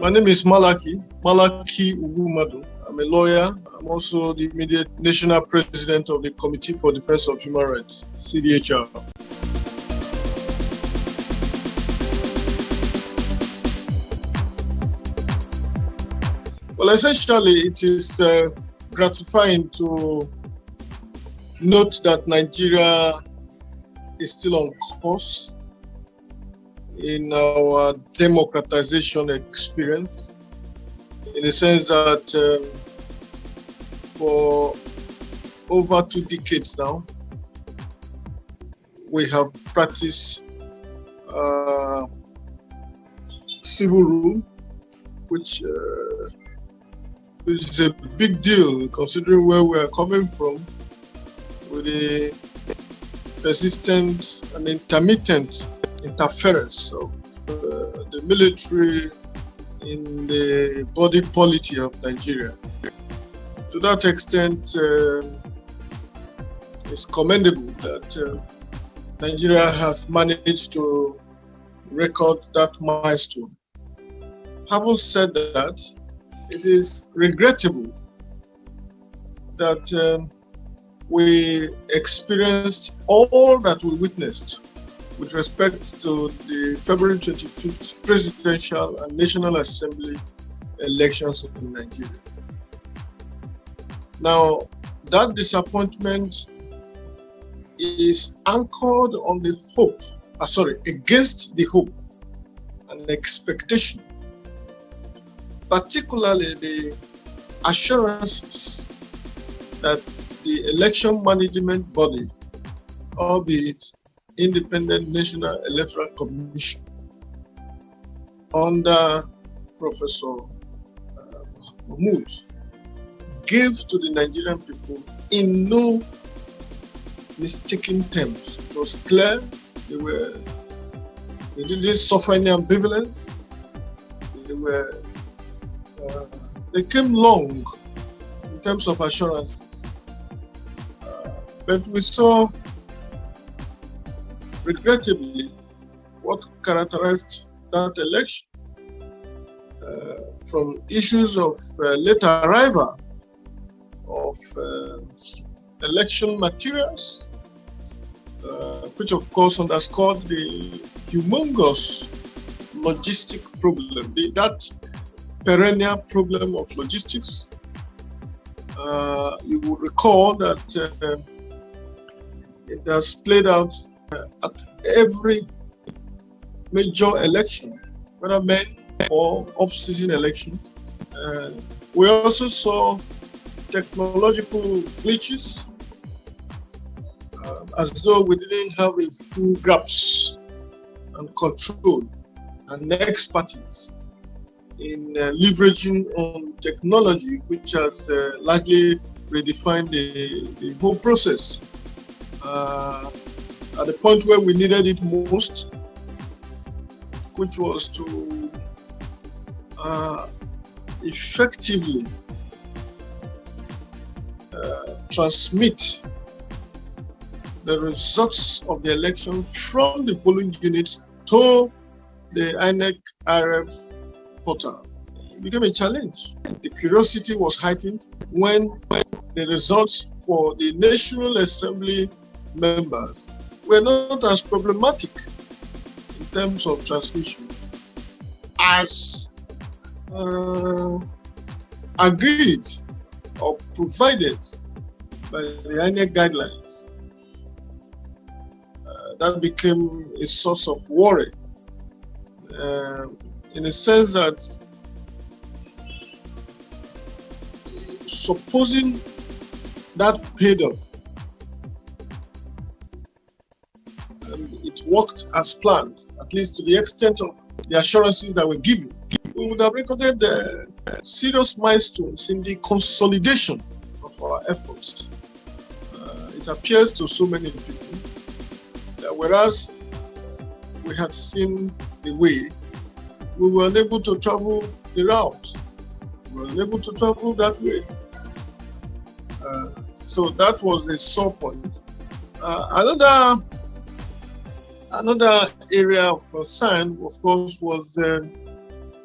My name is Malachy Ugwummadu. I'm a lawyer. I'm also the immediate national president of the Committee for Defense of Human Rights, CDHR. Well, essentially, it is gratifying to note that Nigeria is still on course in our democratization experience, in the sense that for over 2 decades now, we have practiced civil rule, which is a big deal considering where we are coming from with the persistent and intermittent interference of the military in the body polity of Nigeria. To that extent, it's commendable that Nigeria has managed to record that milestone. Having said that, it is regrettable that we experienced all that we witnessed with respect to the February 25th presidential and National Assembly elections in Nigeria. Now, that disappointment is anchored on the hope, against the hope and expectation, particularly the assurances that the election management body, albeit Independent National Electoral Commission, under Professor Mahmoud, gave to the Nigerian people in no mistaken terms. It was clear they didn't suffer any ambivalence. They came long in terms of assurances, but we saw, regrettably, what characterized that election, from issues of late arrival of election materials, which of course underscored the humongous logistic problem, that perennial problem of logistics. You will recall that it has played out at every major election, whether main or off-season election. We also saw technological glitches, as though we didn't have a full grasp and control and expertise in leveraging on technology, which has largely redefined the whole process. At the point where we needed it most, which was to effectively transmit the results of the election from the polling units to the INEC RF portal. It became a challenge. The curiosity was heightened when the results for the National Assembly members were not as problematic in terms of transmission as agreed or provided by the INEC guidelines. That became a source of worry, in the sense that supposing that paid off and it worked as planned, at least to the extent of the assurances that were given, we would have recorded serious milestones in the consolidation of our efforts. It appears to so many people that whereas we had seen the way, we were unable to travel the route. We were unable to travel that way. So that was a sore point. Another area of concern, of course, was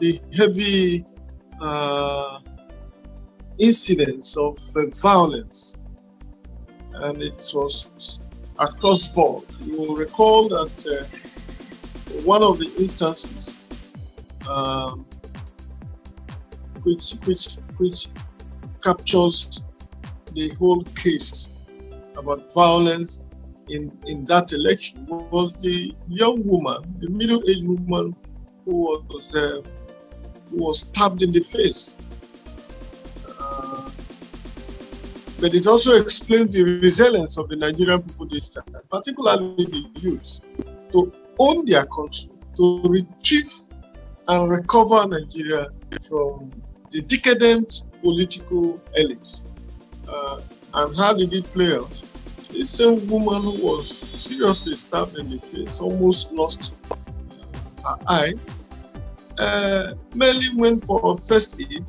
the heavy incidents of violence, and it was across board. You will recall that one of the instances which captures the whole case about violence in that election was the young woman, the middle-aged woman who was stabbed in the face. But it also explains the resilience of the Nigerian people this time, particularly the youth, to own their country, to retrieve and recover Nigeria from the decadent political elite. And how did it play out? The same woman who was seriously stabbed in the face, almost lost her eye, merely went for first aid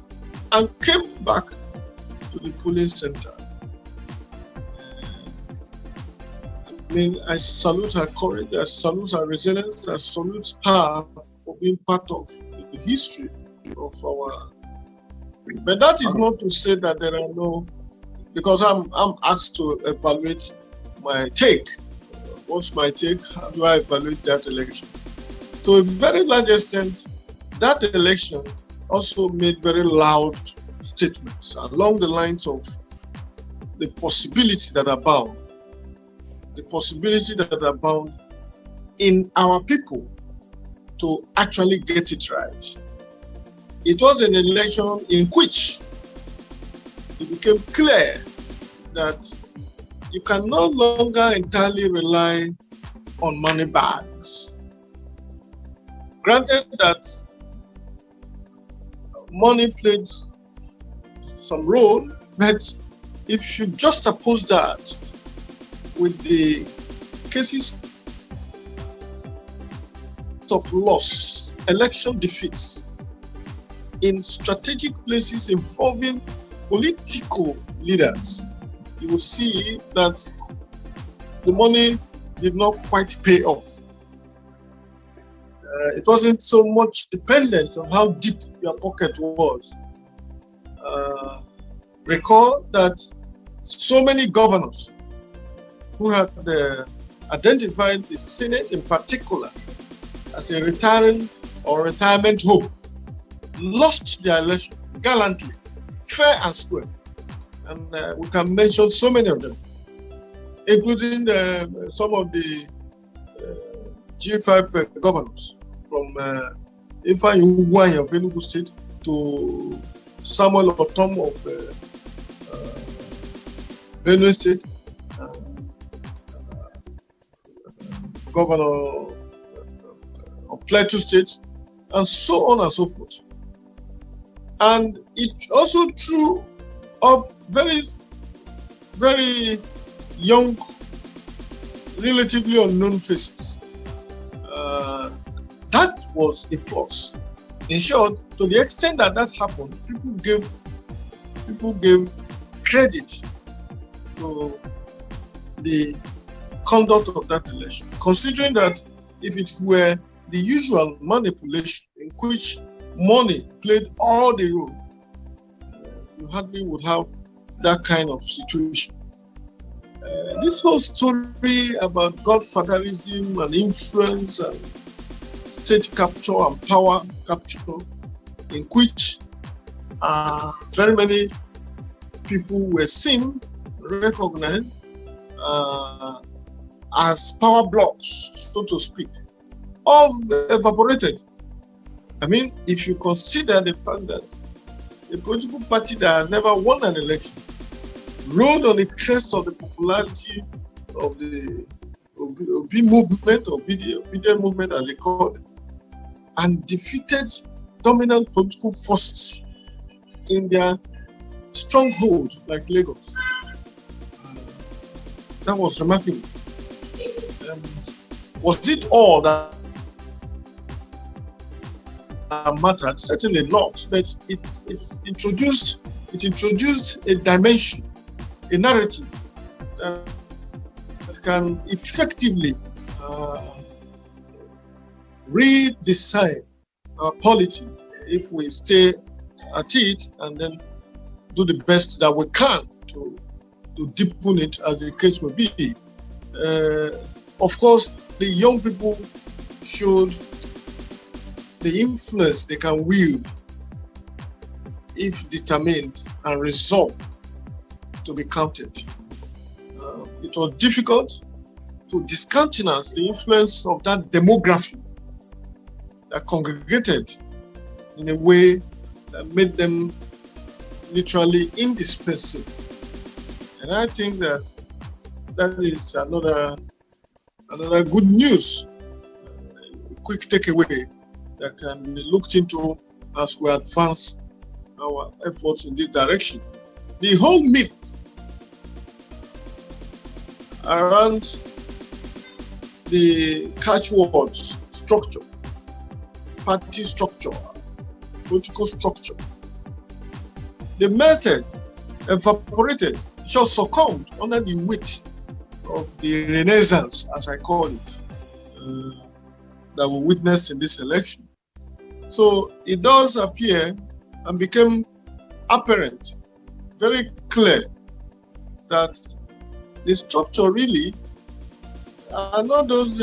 and came back to the polling center. I salute her courage, I salute her resilience, I salute her for being part of the history of our. But that is not to say that there are no, because I'm asked to evaluate my take. What's my take? How do I evaluate that election? To a very large extent, that election also made very loud statements along the lines of the possibility that abound. The possibility that abound in our people to actually get it right. It was an election in which it became clear that you can no longer entirely rely on money bags. Granted that money played some role, but if you just oppose that with the cases of loss, election defeats in strategic places involving political leaders, you will see that the money did not quite pay off. It wasn't so much dependent on how deep your pocket was. Recall that so many governors who had identified the Senate in particular as a retiring or retirement home lost their election gallantly, fair and square. And we can mention so many of them, including some of the G5 governors, from Ugwummadu of Enugu State to Samuel Otom of Benue State, Governor of Plateau State, and so on and so forth. And it also threw up very, very young, relatively unknown faces. That was a plus. In short, to the extent that that happened, people gave credit to the conduct of that election, considering that if it were the usual manipulation in which money played all the role, you hardly would have that kind of situation. This whole story about godfatherism and influence and state capture and power capture, in which very many people were seen, recognized as power blocks, so to speak, all evaporated. I mean, if you consider the fact that a political party that has never won an election rode on the crest of the popularity of the Obi movement, or Obedient movement as they call it, and defeated dominant political forces in their stronghold like Lagos. That was remarkable. Was it all that mattered? Certainly not, but it introduced a dimension, a narrative that can effectively redesign our polity if we stay at it and then do the best that we can to deepen it, as the case may be. Of course, the young people showed the influence they can wield if determined and resolved to be counted. It was difficult to discountenance the influence of that demography that congregated in a way that made them literally indispensable. And I think that is another good news, a quick takeaway that can be looked into as we advance our efforts in this direction. The whole myth around the catchwords structure, party structure, political structure, the method evaporated, just succumbed under the weight of the renaissance, as I call it, that we witnessed in this election. So it does appear and became apparent, very clear, that the structure really are not those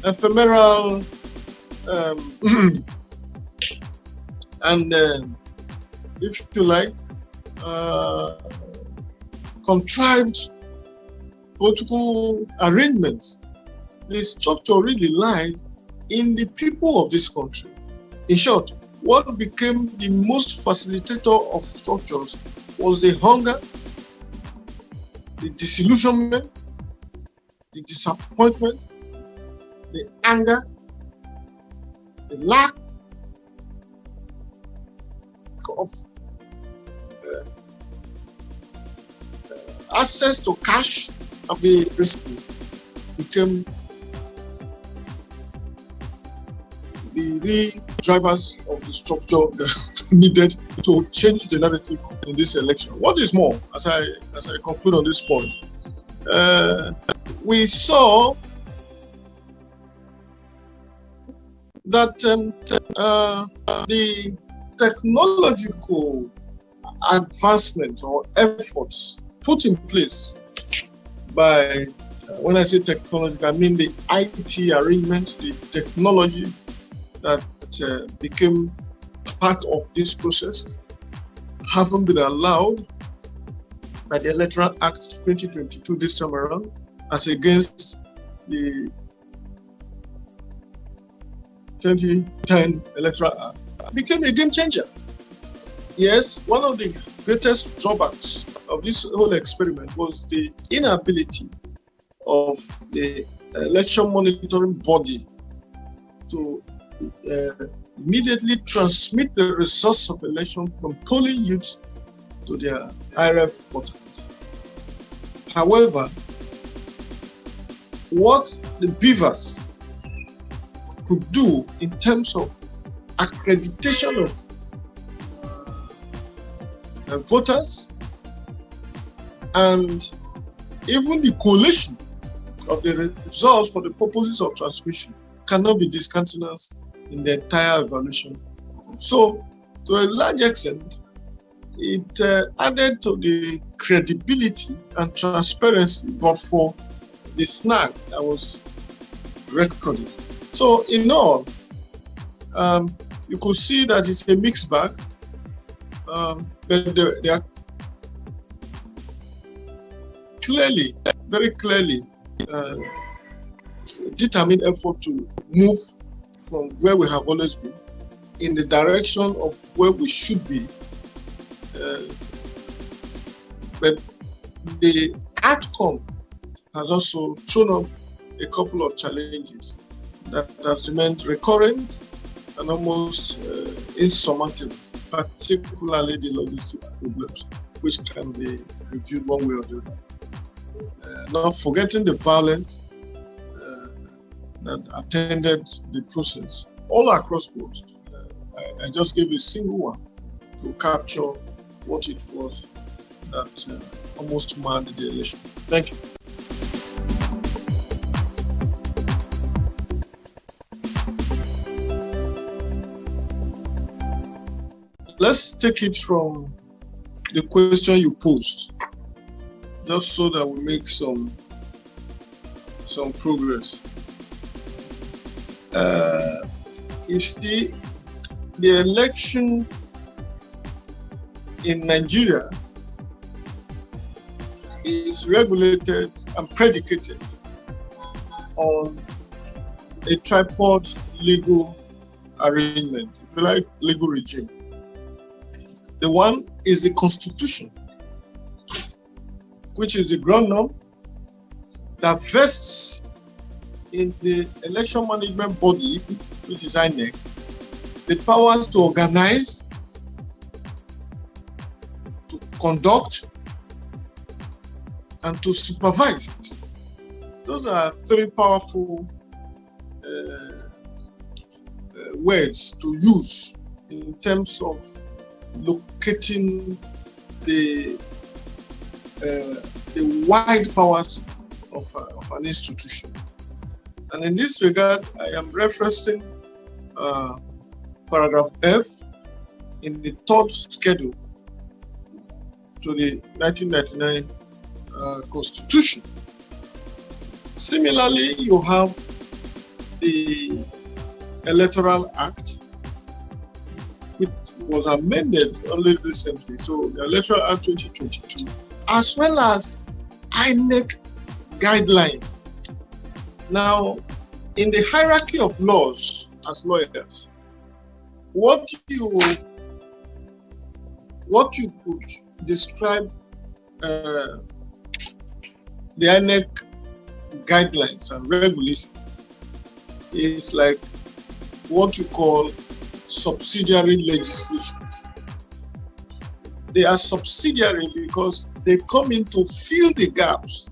ephemeral and if you like, contrived political arrangements. The structure really lies in the people of this country. In short, what became the most facilitator of structures was the hunger, the disillusionment, the disappointment, the anger, the lack of access to cash and the became the real drivers of the structure that needed to change the narrative in this election. What is more, as I conclude on this point, we saw that the technological advancement or efforts put in place by, when I say technology, I mean the IT arrangement, the technology that became part of this process, haven't been allowed by the Electoral Act 2022 this time around, as against the 2010 Electoral Act, became a game changer. Yes, one of the greatest drawbacks of this whole experiment was the inability of the election monitoring body to immediately transmit the results of election from polling units to their IRF portals. However, what the beavers could do in terms of accreditation of voters and even the collation of the results for the purposes of transmission cannot be discountenanced in the entire evaluation. So, to a large extent, it added to the credibility and transparency, but for the snag that was recorded. So, in all, you could see that it's a mixed bag. But there are clearly, very clearly, determined effort to move from where we have always been in the direction of where we should be. But the outcome has also thrown up a couple of challenges that has remained recurrent and almost insurmountable, particularly the logistic problems, which can be reviewed one way or the other. Not forgetting the violence that attended the process all across the board. I just gave a single one to capture what it was that almost marred the election. Thank you. Let's take it from the question you posed, just so that we make some progress. You see, the election in Nigeria is regulated and predicated on a tripod legal arrangement, if you like, legal regime. The one is the Constitution, which is the ground norm that vests in the election management body, which is INEC, the powers to organize, to conduct, and to supervise. Those are three powerful words to use in terms of locating the wide powers of an institution. And in this regard, I am referencing paragraph F in the third schedule to the 1999 Constitution. Similarly, you have the Electoral Act, which was amended only recently. So the Electoral Act 2022, as well as INEC guidelines. Now, in the hierarchy of laws, as lawyers, what you could describe the INEC guidelines and regulations is like what you call subsidiary legislations. They are subsidiary because they come in to fill the gaps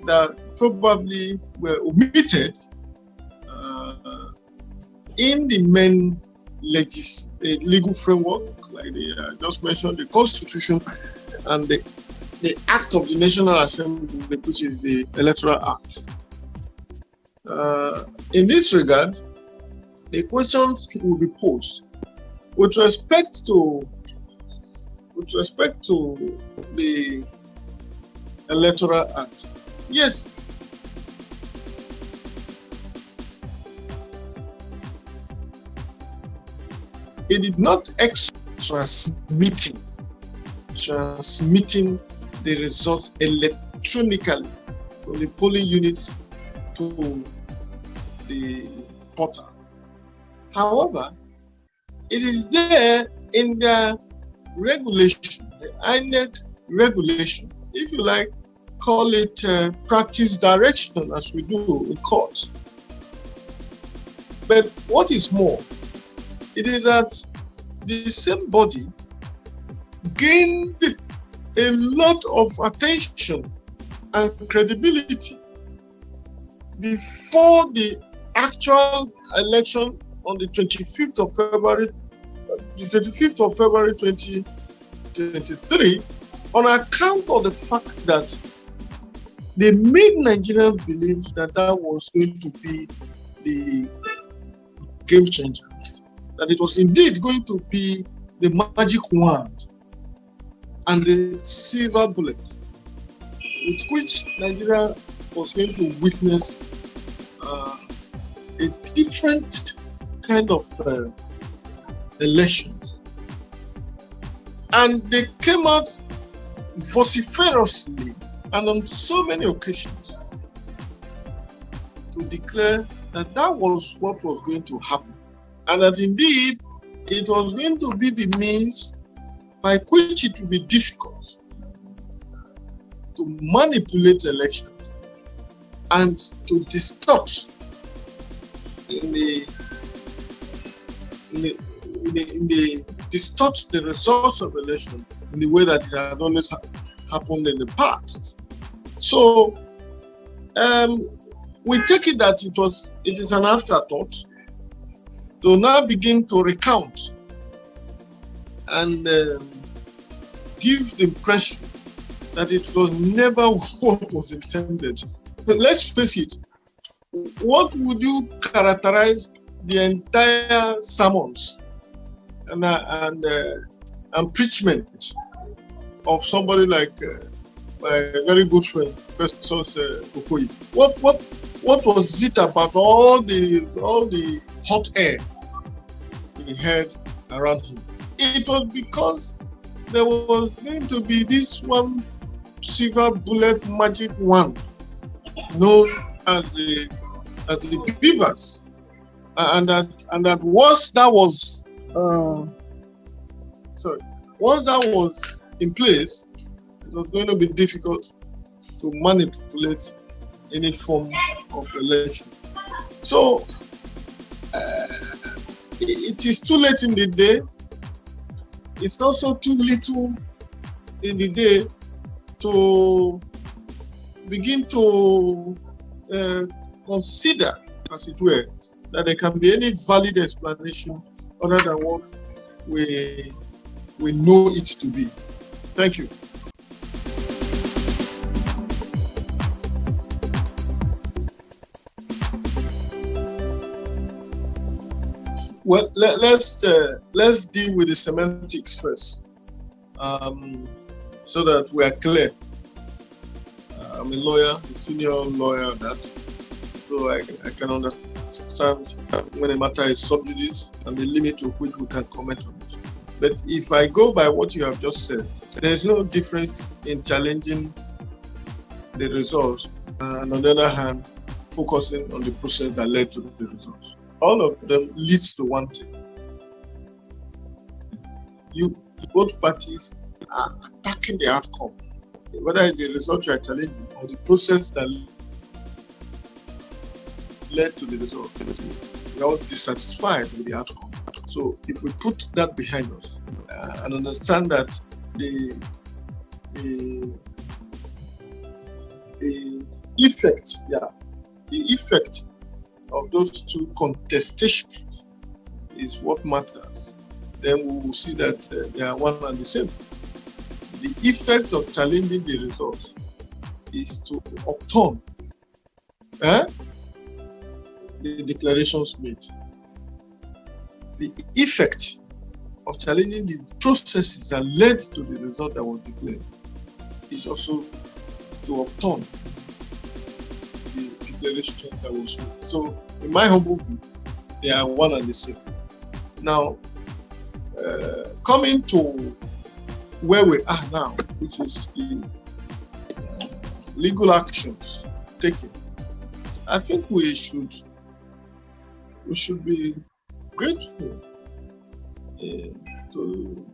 that probably were omitted in the main legal framework, like I just mentioned, the Constitution and the Act of the National Assembly, which is the Electoral Act. In this regard, the questions will be posed with respect to the Electoral Act. Yes, it did not transmitting the results electronically from the polling units to the portal. However, it is there in the regulation, the INEC regulation, if you like, call it practice direction, as we do in court. But what is more, it is that the same body gained a lot of attention and credibility before the actual election on the 25th of February 2023, on account of the fact that they made Nigerians believe that that was going to be the game changer, that it was indeed going to be the magic wand and the silver bullet with which Nigeria was going to witness a different kind of elections. And they came out vociferously and on so many occasions to declare that that was what was going to happen, and that indeed it was going to be the means by which it would be difficult to manipulate elections and to distort distort the results of election in the way that it had always happened in the past. So we take it that it is an afterthought to now begin to recount and give the impression that it was never what was intended. But let's face it, what would you characterize the entire sermons and preachment of somebody like my very good friend, Festus Okoye. What was it about all the hot air he had around him? It was because there was going to be this one silver bullet magic wand known as the beavers, and that once that was in place, it was going to be difficult to manipulate any form of election. So it is too late in the day. It's also too little in the day to begin to consider, as it were, that there can be any valid explanation other than what we know it to be. Thank you. Well, let's deal with the semantics first, so that we are clear. I'm a lawyer, a senior lawyer at that, so I can understand when a matter is sub judice and the limit to which we can comment on it. But if I go by what you have just said, there is no difference in challenging the results and, on the other hand, focusing on the process that led to the results. All of them leads to one thing. Both parties are attacking the outcome, whether it's the result you are challenging or the process that led to the result. We are all dissatisfied with the outcome. So if we put that behind us and understand that the effect of those two contestations is what matters, then we will see that they are one and the same. The effect of challenging the results is to upturn the declarations made. The effect of challenging the processes that led to the result that was declared is also to upturn the declaration that was made. So, in my humble view, they are one and the same. Now, coming to where we are now, which is the legal actions taken, I think we should be grateful to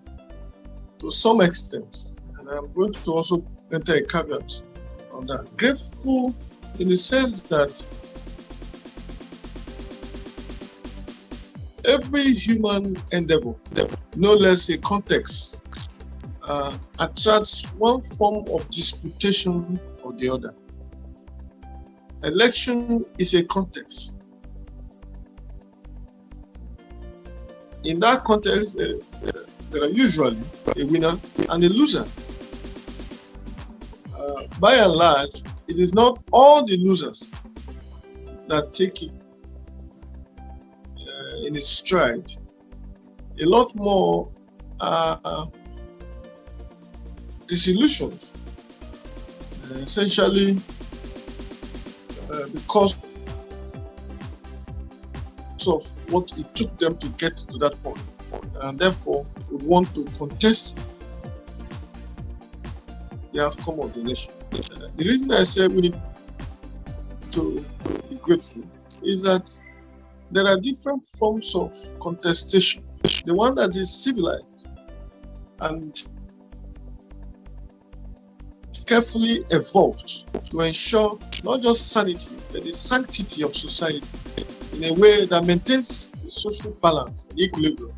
some extent, and I'm going to also enter a caveat on that. Grateful in the sense that every human endeavor, no less a context, attracts one form of disputation or the other. Election is a context. In that context, there are usually a winner and a loser. By and large, it is not all the losers that take it in its stride. A lot more are disillusioned, essentially because of what it took them to get to that point, and therefore would want to contest the outcome of the election. The reason I say we need to be grateful is that there are different forms of contestation. The one that is civilized and carefully evolved to ensure not just sanity, but the sanctity of society in a way that maintains the social balance and equilibrium,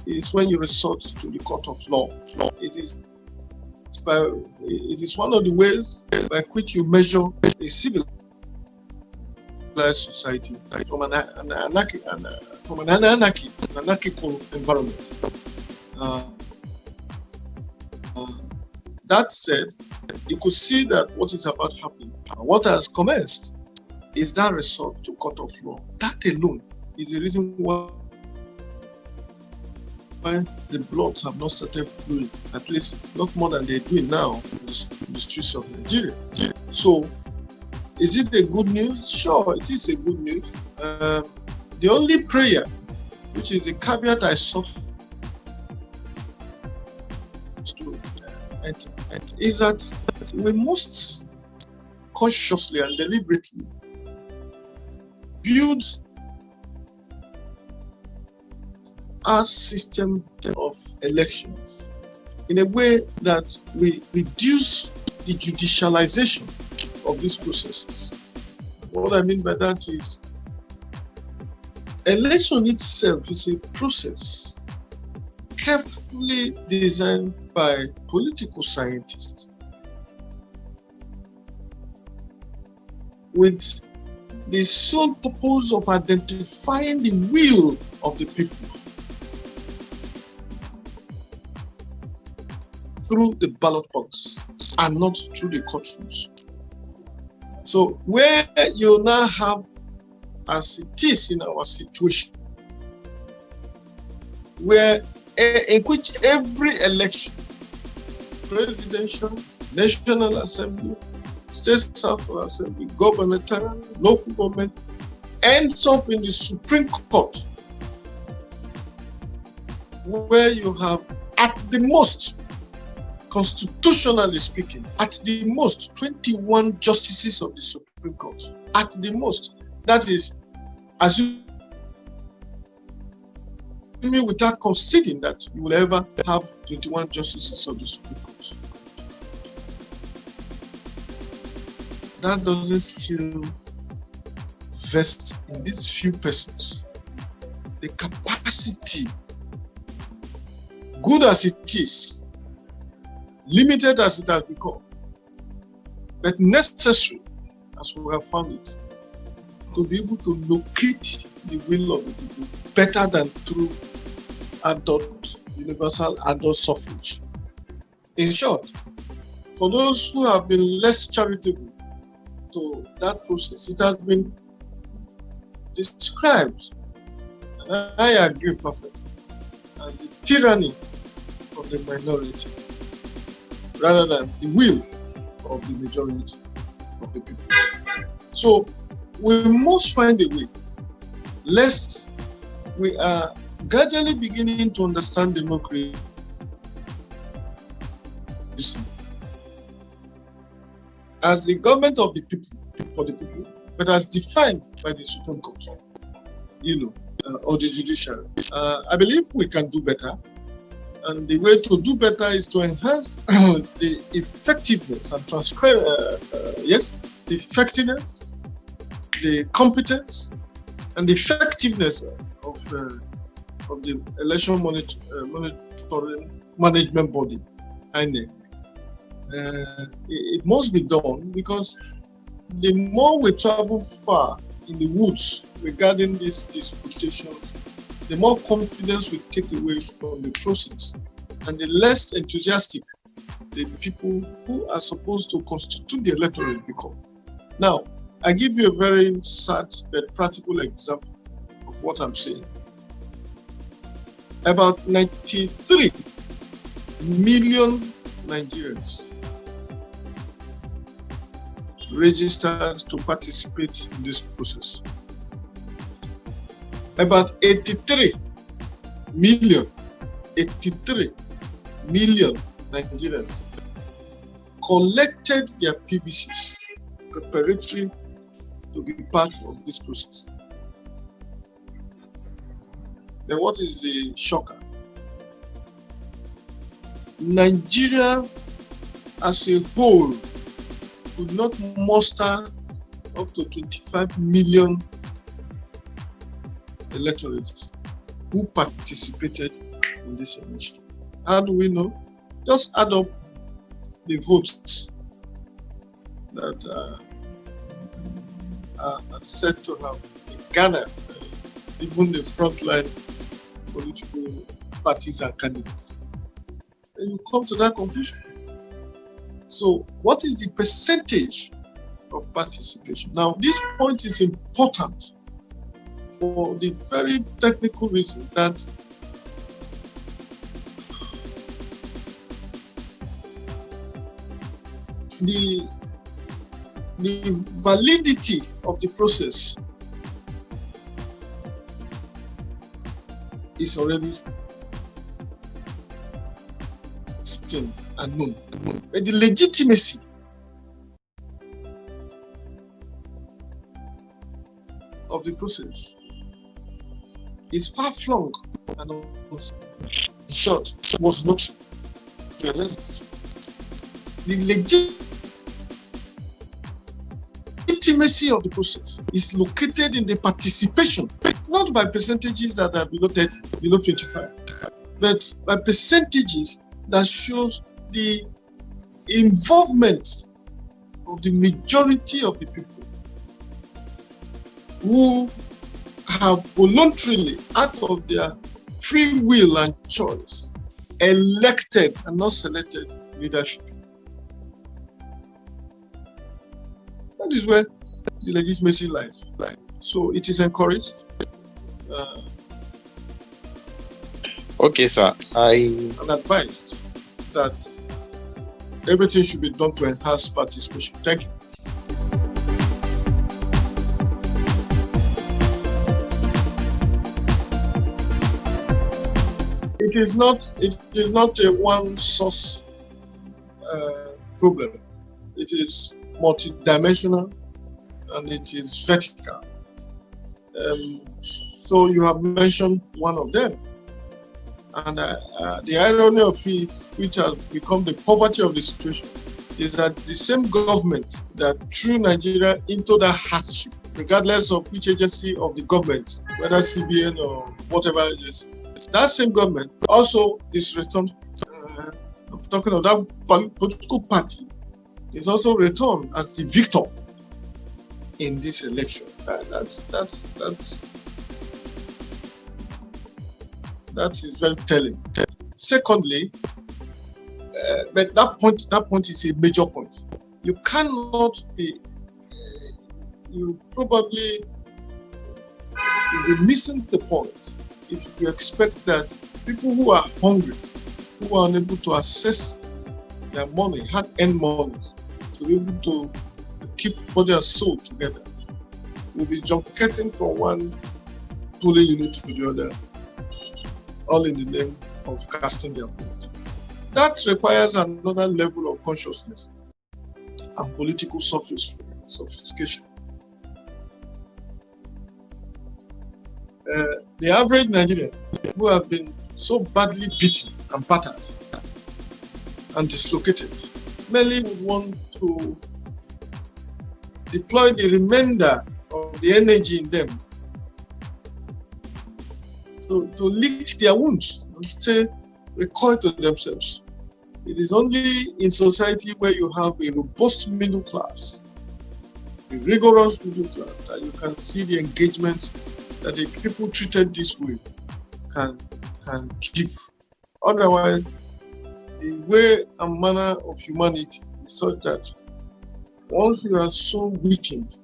is when you resort to the court of law. It is one of the ways by which you measure a civilized society from an anarchical environment. That said, you could see that what is about happening, what has commenced, is that resort to court of law. That alone is the reason why the bloods have not started flowing, at least not more than they're doing now in the streets of Nigeria. So, is it a good news? Sure, it is a good news. The only prayer, which is the caveat I sought to enter, is that we must consciously and deliberately build our system of elections in a way that we reduce the judicialization of these processes. What I mean by that is, election itself is a process carefully designed by political scientists with the sole purpose of identifying the will of the people through the ballot box and not through the courtrooms. So where you now have, as it is in our situation, where in which every election, presidential, national assembly, state central assembly, gubernatorial, local government, ends up in the Supreme Court, where you have, at the most, constitutionally speaking, at the most, 21 justices of the Supreme Court. At the most. That is, assuming without conceding that you will ever have 21 justices of the Supreme Court. That doesn't still vest in these few persons the capacity, good as it is, limited as it has become, but necessary as we have found it, to be able to locate the will of the people better than through universal adult suffrage. In short, for those who have been less charitable to that process, it has been described, and I agree perfectly, as the tyranny of the minority, rather than the will of the majority of the people. So we must find a way, lest we are gradually beginning to understand democracy as the government of the people, for the people, but as defined by the Supreme Court, or the judiciary. I believe we can do better. And the way to do better is to enhance the effectiveness and the effectiveness, the competence, and the effectiveness of the election monitoring management body, INEC. It must be done because the more we travel far in the woods regarding these disputations, the more confidence we take away from the process, and the less enthusiastic the people who are supposed to constitute the electorate become. Now, I give you a very sad but practical example of what I'm saying. About 93 million Nigerians registered to participate in this process. About 83 million Nigerians collected their PVCs preparatory to be part of this process. Then what is the shocker? Nigeria as a whole could not muster up to 25 million electorates who participated in this election. How do we know? Just add up the votes that are said to have garnered even the frontline political parties and candidates. And you come to that conclusion. So what is the percentage of participation? Now, this point is important for the very technical reason that the validity of the process is already seen and known. But the legitimacy of the process is far flung and in short was not realized. The legitimacy of the process is located in the participation, not by percentages that are below 30, below 25, but by percentages that shows the involvement of the majority of the people who have voluntarily, out of their free will and choice, elected and not selected leadership. That is where the legitimacy lies. So it is encouraged. Okay, sir. And advised that everything should be done to enhance participation. Thank you. It is not a one source problem. It is multidimensional and it is vertical. So you have mentioned one of them. And the irony of it, which has become the poverty of the situation, is that the same government that threw Nigeria into that hardship, regardless of which agency of the government, whether CBN or whatever agency, that same government also is returned, I'm talking of that political party, is also returned as the victor in this election. That is very telling. Secondly, but that point is a major point. You cannot be, you probably will be missing the point if you expect that people who are hungry, who are unable to access their money, hard-earned money, to be able to keep body and soul together, will be junketing from one polling unit to the other, all in the name of casting their vote. That requires another level of consciousness and political sophistication. The average Nigerian, who have been so badly beaten and battered and dislocated, merely would want to deploy the remainder of the energy in them to lick their wounds and stay recoil to themselves. It is only in society where you have a robust middle class, a rigorous middle class, that you can see the engagement that the people treated this way can give. Otherwise, the way and manner of humanity is such that once you are so weakened,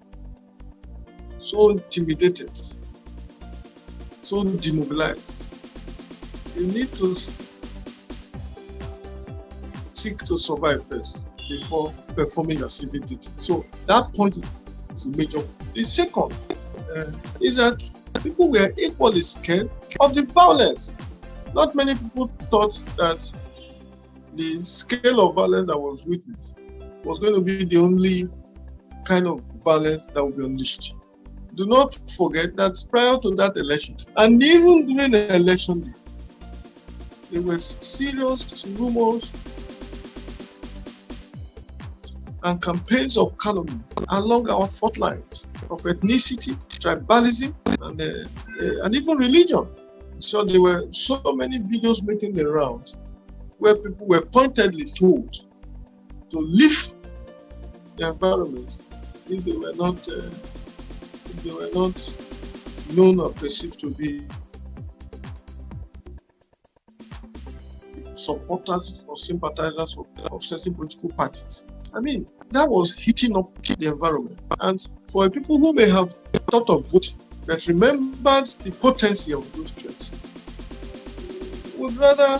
so intimidated, so demobilized, you need to seek to survive first before performing your civic duty. So that point is a major. The second is that people were equally scared of the violence. Not many people thought that the scale of violence that was witnessed was going to be the only kind of violence that will be unleashed. Do not forget that prior to that election, and even during the election day, there were serious rumors and campaigns of calumny along our fault lines of ethnicity, tribalism, and even religion. So there were so many videos making the rounds where people were pointedly told to leave the environment if they were not known or perceived to be supporters or sympathizers of certain political parties. I mean, that was heating up the environment. And for people who may have thought of voting, that remembered the potency of those threats would rather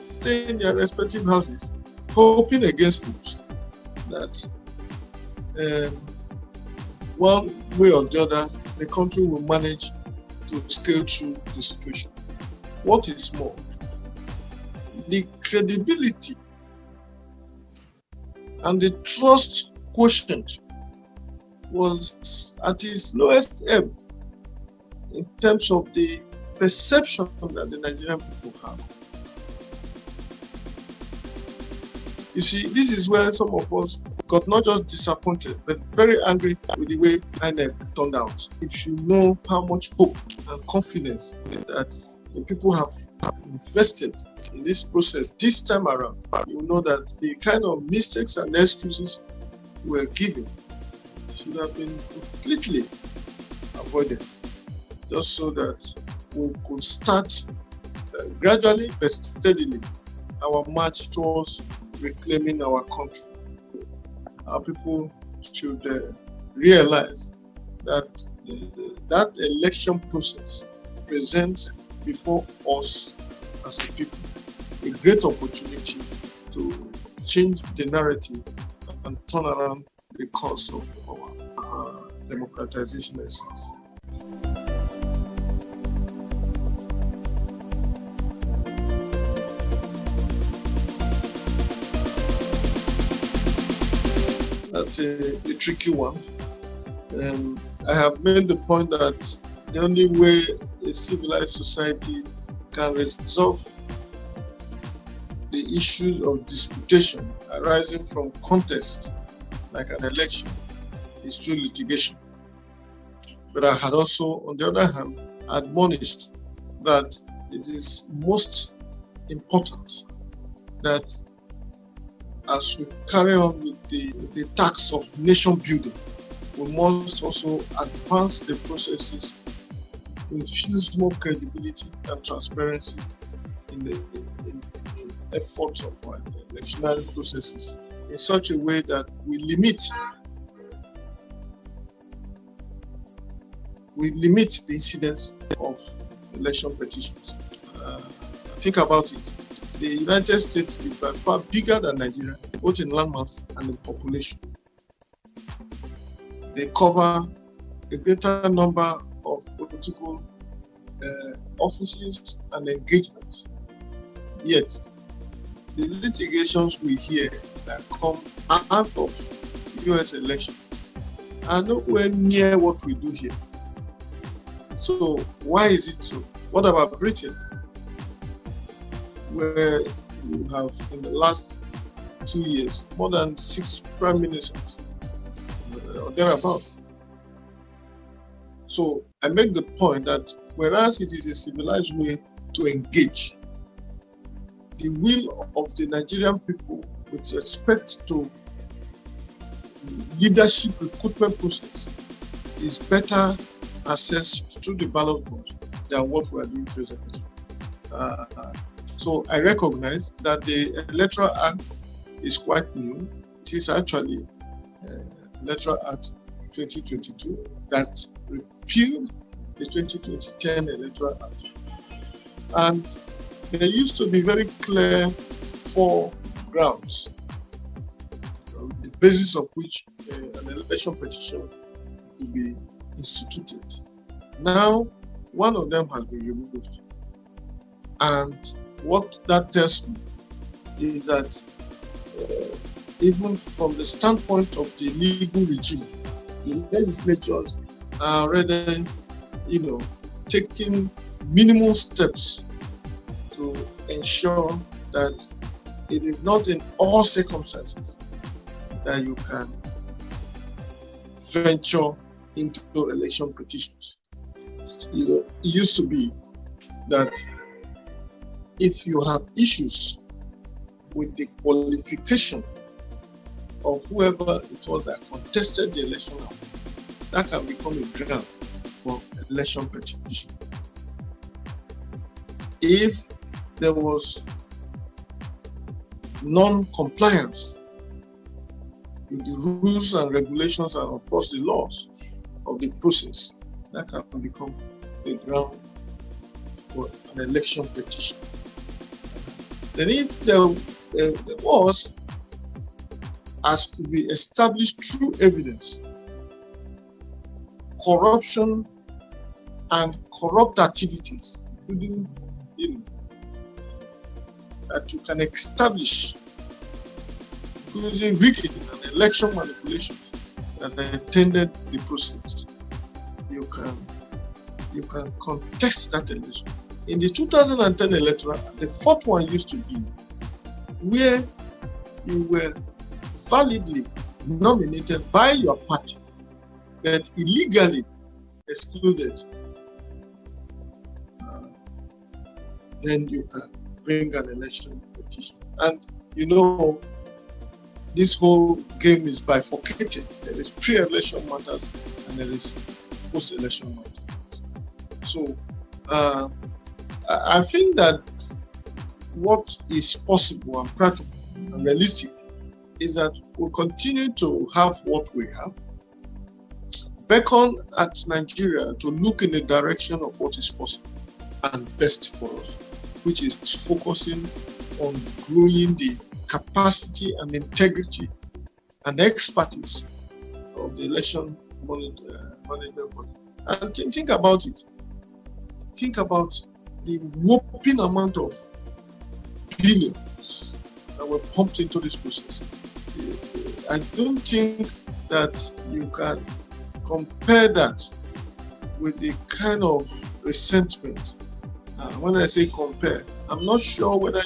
stay in their respective houses, hoping against hopes that one way or the other, the country will manage to scale through the situation. What is more, the credibility and the trust quotient was at its lowest ebb in terms of the perception that the Nigerian people have. You see, this is where some of us got not just disappointed, but very angry with the way INEC turned out. If you know how much hope and confidence that the people have invested in this process this time around, you know that the kind of mistakes and excuses were given should have been completely avoided, just so that we could start gradually but steadily our march towards reclaiming our country. Our people should realize that that election process presents before us as a people a great opportunity to change the narrative and turn around the course of our democratization essence. That's a tricky one. I have made the point that the only way a civilized society can resolve the issues of disputation arising from contests like an election is through litigation. But I had also, on the other hand, admonished that it is most important that as we carry on with the task of nation building, we must also advance the processes to infuse more credibility and transparency in the efforts of our electoral processes in such a way that we limit the incidence of election petitions. Think about it. The United States is by far bigger than Nigeria, both in landmass and in population. They cover a greater number of political offices and engagements. Yet, the litigations we hear that come out of US elections are nowhere near what we do here. So why is it so? What about Britain, where you have in the last 2 years more than 6 prime ministers or thereabouts? So I make the point that whereas it is a civilized way to engage, the will of the Nigerian people with respect to the leadership recruitment process is better assessed through the ballot box than what we are doing presently. So I recognize that the Electoral Act is quite new. It is actually Electoral Act 2022 that repealed the 2010 Electoral Act. And there used to be very clear 4 grounds, the basis of which an election petition will be instituted. Now, one of them has been removed. And what that tells me is that even from the standpoint of the legal regime, the legislatures are already, taking minimal steps to ensure that it is not in all circumstances that you can venture into election petitions. It used to be that if you have issues with the qualification of whoever it was that contested the election, that can become a ground for election petition. If there was non-compliance with the rules and regulations and of course the laws of the process, that can become a ground for an election petition. Then if there was, as could be established through evidence, corruption and corrupt activities, including, that you can establish, including rigging and election manipulations that attended the process, you can contest that election. In the 2010 electoral, the fourth one used to be where you were validly nominated by your party, but illegally excluded. Then you can bring an election petition. And this whole game is bifurcated. There is pre-election matters and there is post-election matters. So I think that what is possible and practical and realistic is that we'll continue to have what we have, beckon at Nigeria to look in the direction of what is possible and best for us, which is focusing on growing the capacity and integrity and expertise of the election management body. And think about it. Think about the whopping amount of billions that were pumped into this process. I don't think that you can compare that with the kind of resentment. When I say compare, I'm not sure whether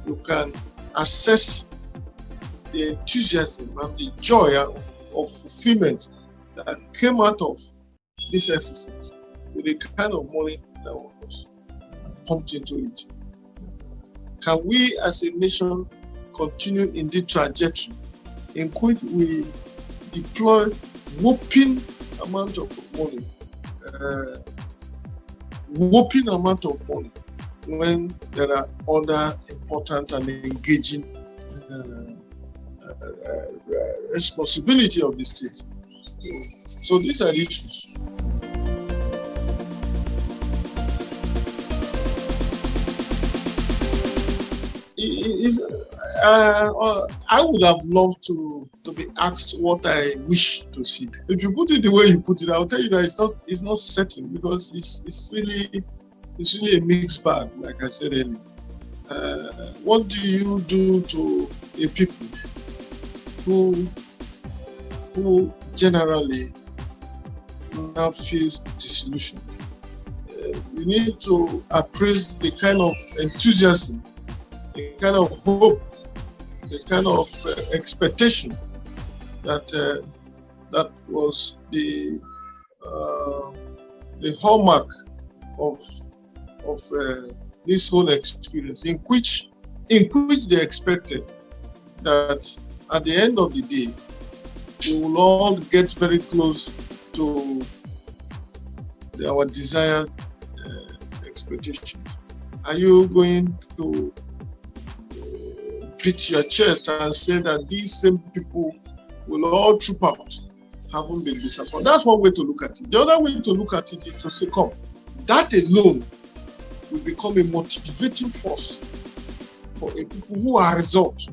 you can assess the enthusiasm and the joy of fulfillment that came out of this exercise with the kind of money that was pumped into it. Can we as a nation continue in this trajectory in which we deploy whopping amount of money, when there are other important and engaging responsibility of the state? So these are the issues. I would have loved to be asked what I wish to see. If you put it the way you put it, I'll tell you that it's not certain, because it's really a mixed bag, like I said earlier. What do you do to a people who generally now feels disillusioned? You need to appraise the kind of enthusiasm, the kind of hope, the kind of expectation that was the hallmark of this whole experience, in which they expected that at the end of the day, we will all get very close to our desired expectations. Are you going to beat your chest and say that these same people will all troop out, haven't been disappointed? That's one way to look at it. The other way to look at it is to say, come, that alone will become a motivating force for a people who are result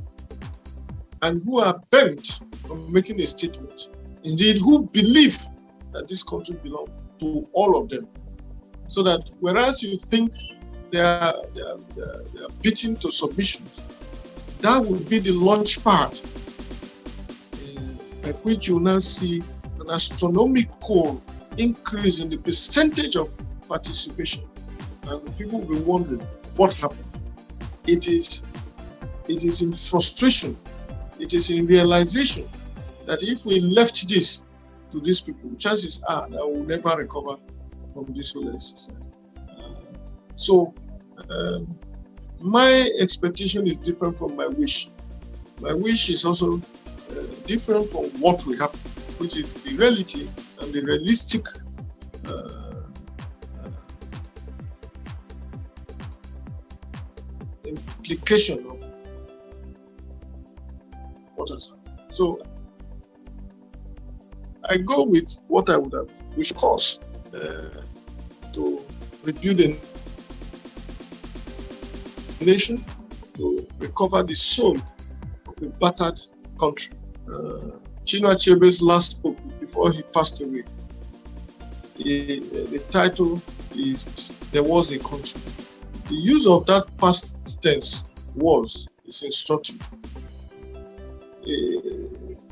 and who are bent on making a statement. Indeed, who believe that this country belongs to all of them. So that whereas you think they are beaten to submissions, that would be the launch pad by which you now see an astronomical increase in the percentage of participation. And people will be wondering what happened. It is in frustration, it is in realization that if we left this to these people, chances are that we will never recover from this whole exercise. My expectation is different from my wish. My wish is also different from what we have, which is the reality and the realistic implication of what has happened. So I go with what I would have wished. Of course, to rebuild a nation, to recover the soul of a battered country. Chinua Achebe's last book before he passed away, the title is There Was a Country. The use of that past tense is instructive.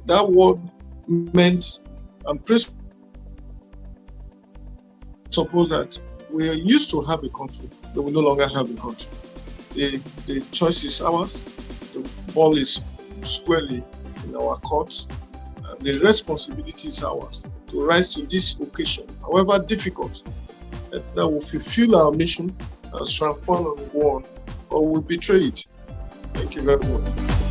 That word meant and suppose that we are used to have a country, but we no longer have a country. The choice is ours. The ball is squarely in our court. The responsibility is ours to rise to this occasion, however difficult, that will fulfill our mission as transform on one, or will betray it. Thank you very much.